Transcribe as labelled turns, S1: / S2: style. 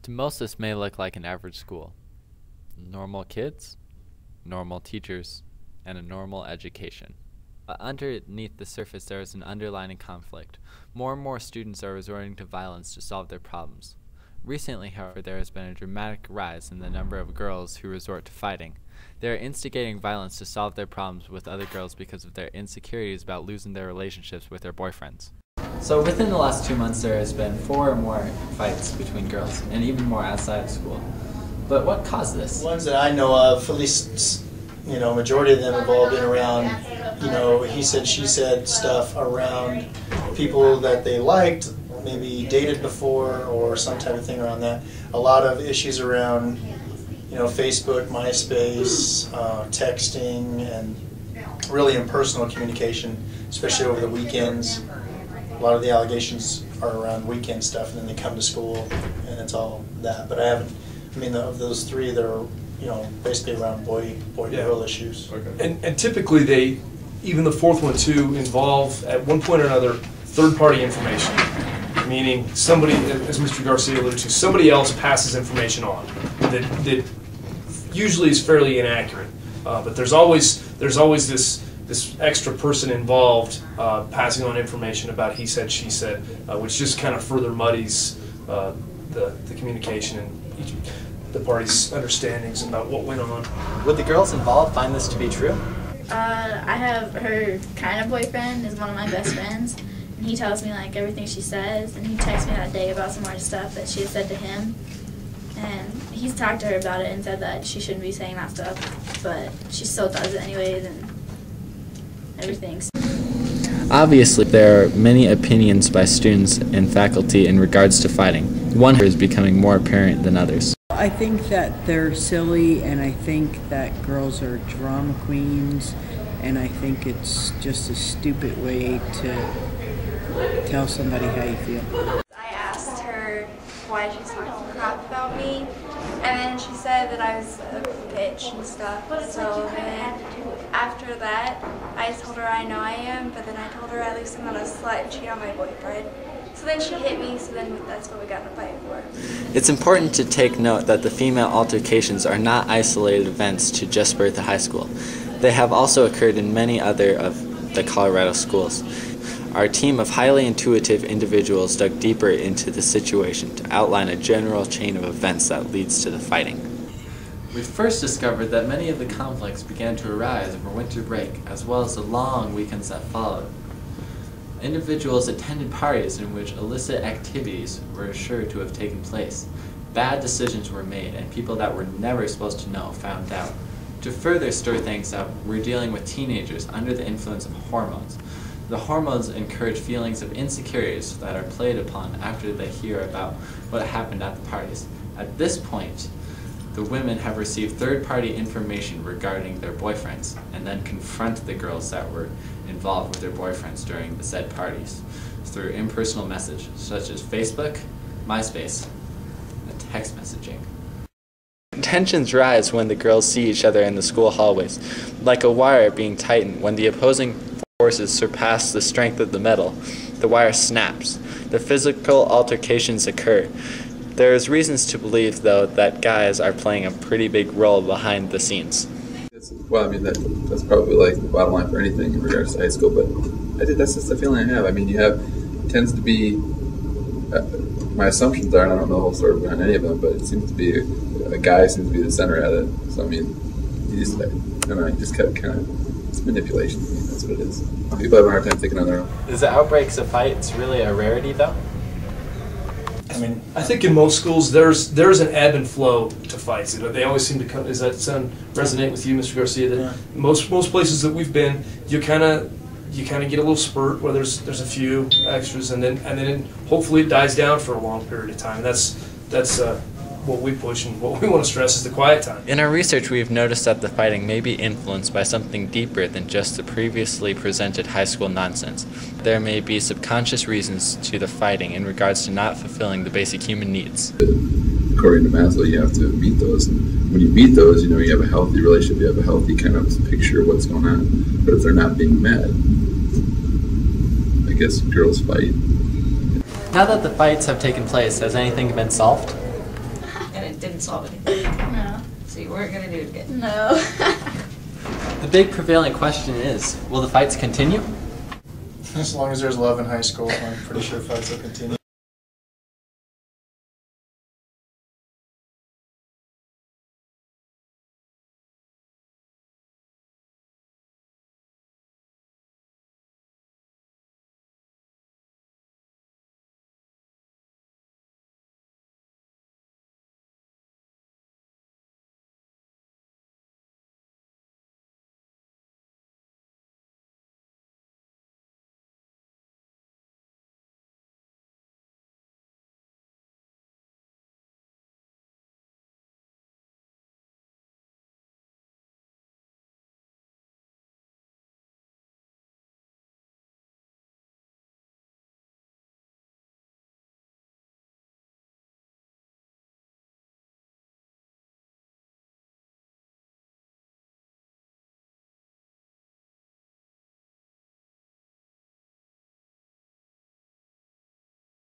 S1: To most, this may look like an average school. Normal kids, normal teachers, and a normal education. But underneath the surface, there is an underlying conflict. More and more students are resorting to violence to solve their problems. Recently, however, there has been a dramatic rise in the number of girls who resort to fighting. They are instigating violence to solve their problems with other girls because of their insecurities about losing their relationships with their boyfriends. So within the last 2 months, there has been 4 or more fights between girls, and even more outside of school. But what caused this?
S2: Ones that I know of, at least, majority of them have all been around, he said, she said stuff around people that they liked, maybe dated before, or some type of thing around that. A lot of issues around, Facebook, MySpace, texting, and really impersonal communication, especially over the weekends. A lot of the allegations are around weekend stuff, and then they come to school, and it's all that. But of those 3, that are, basically around boy-girl issues.
S3: Okay. And typically even the 4th one too, involve at one point or another third-party information, meaning somebody, as Mr. Garcia alluded to, somebody else passes information on that usually is fairly inaccurate. But there's always this extra person involved passing on information about he said, she said, which just kind of further muddies the communication and the parties' understandings about what went on.
S1: Would the girls involved find this to be true?
S4: I have her kind of boyfriend is one of my best friends, and he tells me like everything she says, and he texted me that day about some more stuff that she had said to him, and he's talked to her about it and said that she shouldn't be saying that stuff, but she still does it anyways, and everything.
S1: Obviously, there are many opinions by students and faculty in regards to fighting. One is becoming more apparent than others.
S5: I think that they're silly, and I think that girls are drama queens, and I think it's just a stupid way to tell somebody how you feel.
S6: I asked her why she's talking crap about me, and then she said that I was a bitch and stuff. So then after that, I told her I know I am, but then I told her at least I'm not a slut and cheat on my boyfriend. So then she hit me, so then that's what we got in a fight for.
S1: It's important to take note that the female altercations are not isolated events to just Bertha High School. They have also occurred in many other of the Colorado schools. Our team of highly intuitive individuals dug deeper into the situation to outline a general chain of events that leads to the fighting. We first discovered that many of the conflicts began to arise over winter break, as well as the long weekends that followed. Individuals attended parties in which illicit activities were assured to have taken place. Bad decisions were made, and people that were never supposed to know found out. To further stir things up, we're dealing with teenagers under the influence of hormones. The hormones encourage feelings of insecurities that are played upon after they hear about what happened at the parties. At this point, the women have received third-party information regarding their boyfriends, and then confront the girls that were involved with their boyfriends during the said parties through impersonal message, such as Facebook, MySpace, and text messaging. Tensions rise when the girls see each other in the school hallways, like a wire being tightened. When the opposing forces surpass the strength of the metal, the wire snaps. The physical altercations occur. There is reasons to believe, though, that guys are playing a pretty big role behind the scenes.
S7: Well, I mean, that's probably like the bottom line for anything in regards to high school, but that's just the feeling I have. I mean, tends to be, my assumptions are, and I don't know the whole story behind any of them, but it seems to be, a guy seems to be the center of it. So, I mean, you just kind of, it's manipulation. I mean, that's what it is. People have a hard time thinking on their own.
S1: Is the outbreaks of fights really a rarity, though?
S3: I think in most schools there's an ebb and flow to fights. They always seem to come. Does that resonate with you, Mr. Garcia? That
S2: yeah.
S3: most places that we've been, you kind of get a little spurt where there's a few extras, and then hopefully it dies down for a long period of time. And that's what we push, and what we want to stress is the quiet time.
S1: In our research, we've noticed that the fighting may be influenced by something deeper than just the previously presented high school nonsense. There may be subconscious reasons to the fighting in regards to not fulfilling the basic human needs.
S7: According to Maslow, you have to meet those. And when you meet those, you have a healthy relationship, you have a healthy kind of picture of what's going on. But if they're not being met, I guess girls fight.
S1: Now that the fights have taken place, has anything been solved?
S8: didn't solve anything.
S4: No.
S8: So you weren't gonna do it again.
S4: No.
S1: The big prevailing question is, will the fights continue?
S2: As long as there's love in high school, I'm pretty sure fights will continue.